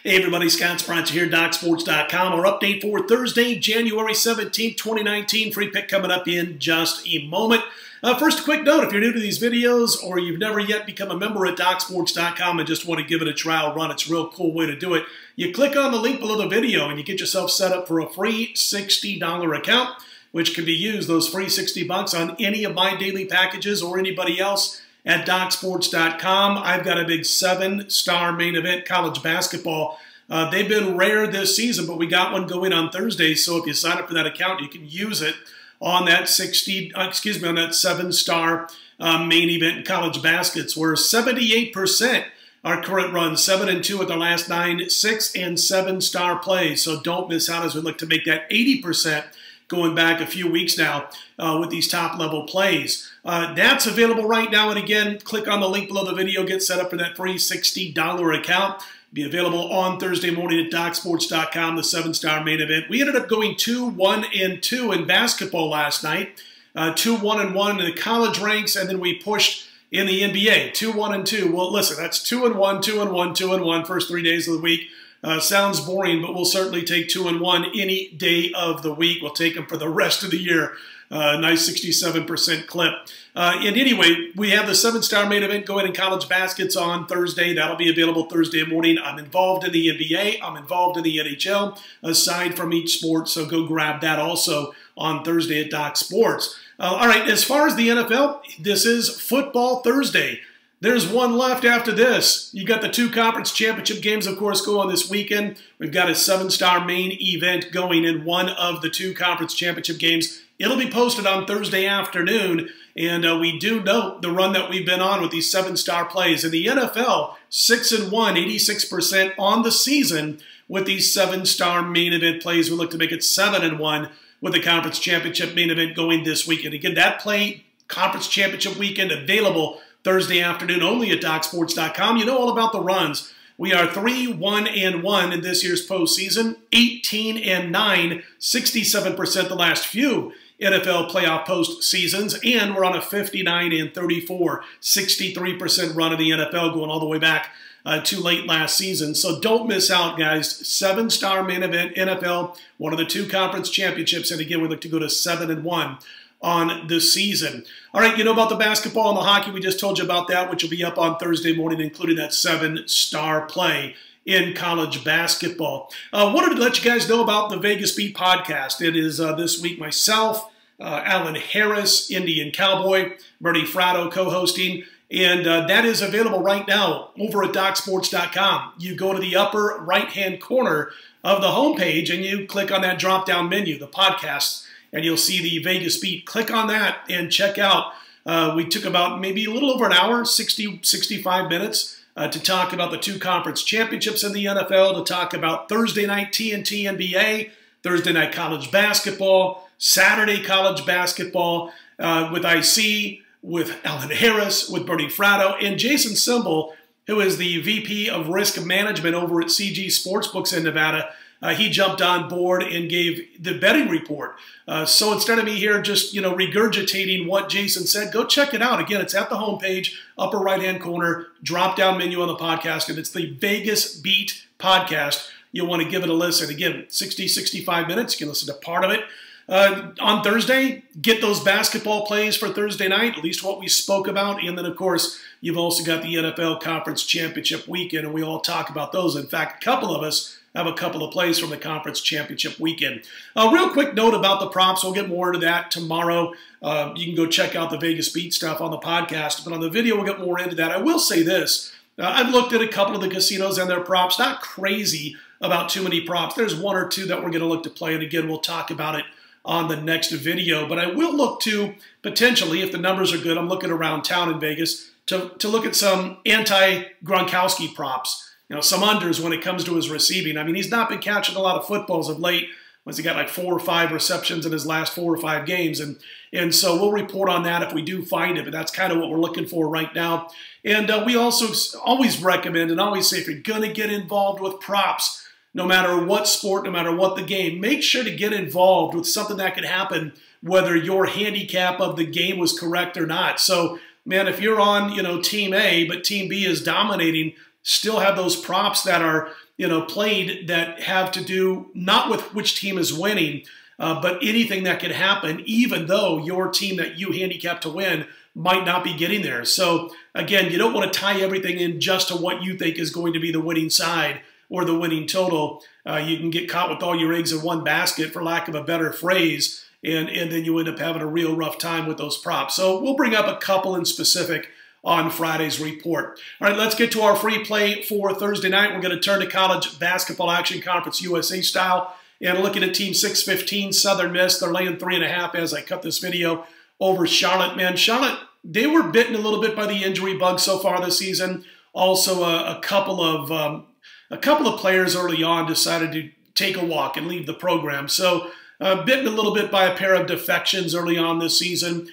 Hey everybody, Scott Spreitzer here, DocSports.com. Our update for Thursday, January 17th, 2019. Free pick coming up in just a moment. First, a quick note, if you're new to these videos or you've never yet become a member at DocSports.com and just want to give it a trial run, it's a real cool way to do it. You click on the link below the video and you get yourself set up for a free $60 account, which can be used, those free $60 on any of my daily packages or anybody else at DocSports.com. I've got a big 7-star main event college basketball. They've been rare this season, but we got one going on Thursday. So if you sign up for that account, you can use it on that 7-star main event in college baskets, where 78% are current runs, 7-2 at the last 9, 6 and 7-star plays. So don't miss out as we look to make that 80%. Going back a few weeks now with these top-level plays. That's available right now. And again, click on the link below the video. Get set up for that free $60 account. Be available on Thursday morning at DocSports.com, the 7-star main event. We ended up going 2-1-2 in basketball last night. 2-1-1 in the college ranks, and then we pushed in the NBA. 2-1-2. Well, listen, that's 2-1, 2-1, 2-1, first 3 days of the week. Sounds boring, but we'll certainly take 2-1 any day of the week. We'll take them for the rest of the year. Nice 67% clip. And anyway, we have the 7-star main event going in college baskets on Thursday. That'll be available Thursday morning. I'm involved in the NBA. I'm involved in the NHL, aside from each sport. So go grab that also on Thursday at Doc Sports. All right, as far as the NFL, this is Football Thursday. There's one left after this. You got the 2 conference championship games, of course, go on this weekend. We've got a 7-star main event going in one of the 2 conference championship games. It'll be posted on Thursday afternoon, and we do note the run that we've been on with these 7-star plays. In the NFL, 6-1, 86% on the season with these 7-star main event plays. We look to make it 7-1 with the conference championship main event going this weekend. Again, that play, conference championship weekend, available Thursday afternoon only at DocSports.com. You know all about the runs. We are 3-1-1 in this year's postseason, 18-9, 67% the last few NFL playoff postseasons, and we're on a 59-34, 63% run of the NFL going all the way back to late last season. So don't miss out, guys. 7-star main event NFL, one of the 2 conference championships, and again, we look to go to 7-1 on the season. All right, you know about the basketball and the hockey. We just told you about that, which will be up on Thursday morning, including that 7-star play in college basketball. Wanted to let you guys know about the Vegas Beat podcast. It is this week myself, Alan Harris, Indian Cowboy, Bernie Fratto co-hosting, and that is available right now over at DocSports.com. You go to the upper right-hand corner of the homepage and you click on that drop-down menu, the podcasts, and you'll see the Vegas Beat. Click on that and check out. We took about maybe a little over an hour, 65 minutes, to talk about the 2 conference championships in the NFL, to talk about Thursday night TNT NBA, Thursday night college basketball, Saturday college basketball with IC, with Alan Harris, with Bernie Fratto, and Jason Simbel, who is the VP of Risk Management over at CG Sportsbooks in Nevada. He jumped on board and gave the betting report. So instead of me here just, regurgitating what Jason said, go check it out. Again, it's at the homepage, upper right-hand corner, drop-down menu on the podcast, and it's the Vegas Beat podcast. You'll want to give it a listen. Again, 65 minutes. You can listen to part of it. On Thursday, get those basketball plays for Thursday night, at least what we spoke about. And then, of course, you've also got the NFL Conference Championship weekend, and we all talk about those. In fact, a couple of us have a couple of plays from the Conference Championship weekend. A real quick note about the props. We'll get more into that tomorrow. You can go check out the Vegas Beat stuff on the podcast, but on the video, we'll get more into that. I will say this. I've looked at a couple of the casinos and their props. Not crazy about too many props. There's 1 or 2 that we're going to look to play, and again, we'll talk about it on the next video. But I will look to, potentially, if the numbers are good, I'm looking around town in Vegas, to look at some anti-Gronkowski props. Some unders when it comes to his receiving. I mean, he's not been catching a lot of footballs of late. He got like 4 or 5 receptions in his last 4 or 5 games. And so we'll report on that if we do find it. But that's kind of what we're looking for right now. And we also always recommend and always say, if you're going to get involved with props, no matter what sport, no matter what the game, make sure to get involved with something that could happen, whether your handicap of the game was correct or not. So, man, if you're on, Team A, but Team B is dominating, still have those props that are played that have to do not with which team is winning, but anything that could happen, even though your team that you handicap to win might not be getting there. So, again, you don't want to tie everything in just to what you think is going to be the winning side or the winning total. You can get caught with all your eggs in one basket, for lack of a better phrase, and then you end up having a real rough time with those props. So we'll bring up a couple in specific on Friday's report. All right, let's get to our free play for Thursday night. We're going to turn to college basketball action, Conference USA style. And looking at Team 615, Southern Miss, they're laying 3.5 as I cut this video over Charlotte. Man, Charlotte, they were bitten a little bit by the injury bug so far this season. Also, a couple of players early on decided to take a walk and leave the program. So, bitten a little bit by a pair of defections early on this season.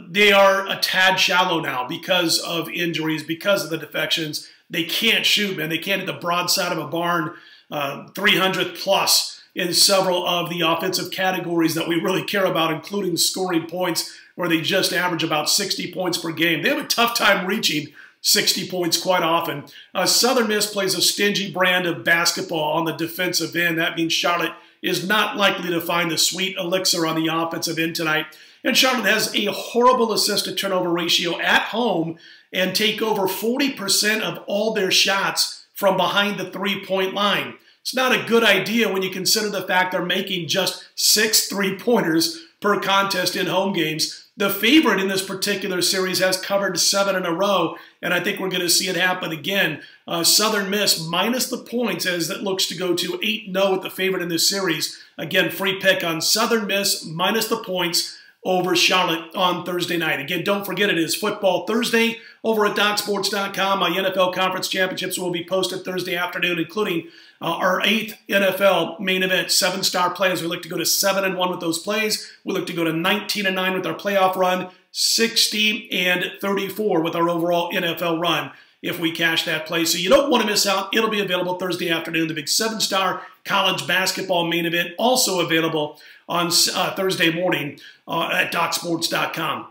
They are a tad shallow now because of injuries, because of the defections. They can't shoot, man. They can't hit the broadside of a barn 300 plus in several of the offensive categories that we really care about, including scoring points, where they just average about 60 points per game. They have a tough time reaching 60 points quite often. Southern Miss plays a stingy brand of basketball on the defensive end. That means Charlotte is not likely to find the sweet elixir on the offensive end tonight. And Charlotte has a horrible assist-to-turnover ratio at home and take over 40% of all their shots from behind the three-point line. It's not a good idea when you consider the fact they're making just 6 3-pointers per contest in home games. The favorite in this particular series has covered 7 in a row, and I think we're going to see it happen again. Southern Miss minus the points as it looks to go to 8-0 with the favorite in this series. Again, free pick on Southern Miss minus the points over Charlotte on Thursday night. Again, don't forget it is Football Thursday over at DocSports.com. My NFL Conference Championships will be posted Thursday afternoon, including our 8th NFL main event, 7-star plays. We look to go to 7-1 with those plays. We look to go to 19-9 with our playoff run, 60-34 with our overall NFL run if we cash that play. So you don't want to miss out. It'll be available Thursday afternoon. The big 7-star college basketball main event also available on Thursday morning at DocSports.com.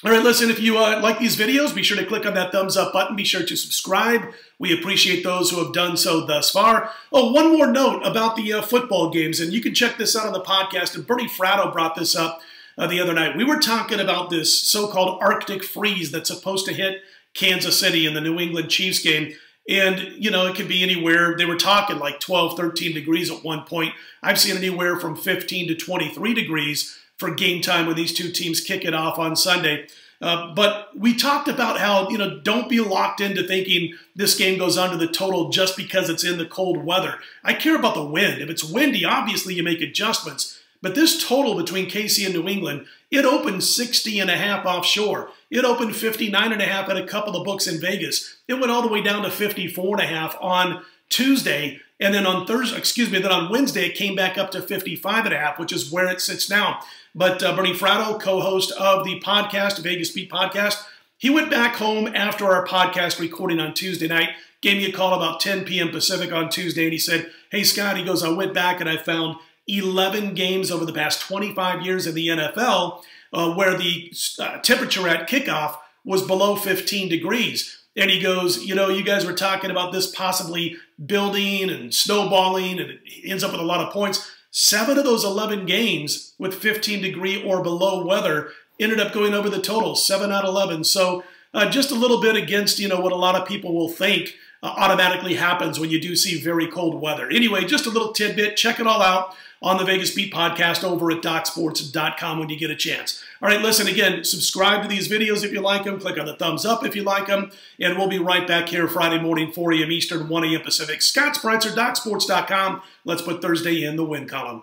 All right, listen, if you like these videos, be sure to click on that thumbs up button. Be sure to subscribe. We appreciate those who have done so thus far. Oh, one more note about the football games, and you can check this out on the podcast, and Bernie Fratto brought this up the other night. We were talking about this so-called Arctic freeze that's supposed to hit Kansas City in the New England Chiefs game. And, it could be anywhere. They were talking like 12, 13 degrees at one point. I've seen anywhere from 15 to 23 degrees for game time when these two teams kick it off on Sunday. But we talked about how, don't be locked into thinking this game goes under the total just because it's in the cold weather. I care about the wind. If it's windy, obviously you make adjustments. But this total between KC and New England, it opened 60.5 offshore. It opened 59.5 at a couple of books in Vegas. It went all the way down to 54.5 on Tuesday. And then on on Wednesday, it came back up to 55.5, which is where it sits now. But Bernie Fratto, co-host of the podcast, Vegas Beat Podcast, he went back home after our podcast recording on Tuesday night, gave me a call about 10 p.m. Pacific on Tuesday, and he said, "Hey, Scott," he goes, "I went back and I found 11 games over the past 25 years in the NFL where the temperature at kickoff was below 15 degrees. And he goes, you guys were talking about this possibly building and snowballing, and it ends up with a lot of points. 7 of those 11 games with 15-degree or below weather ended up going over the total, 7 out of 11. So just a little bit against, what a lot of people will think automatically happens when you do see very cold weather. Anyway, just a little tidbit. Check it all out on the Vegas Beat Podcast over at DocSports.com when you get a chance. All right, listen, again, subscribe to these videos if you like them. Click on the thumbs up if you like them. And we'll be right back here Friday morning, 4 a.m. Eastern, 1 a.m. Pacific. Scott Spreitzer, DocSports.com. Let's put Thursday in the win column.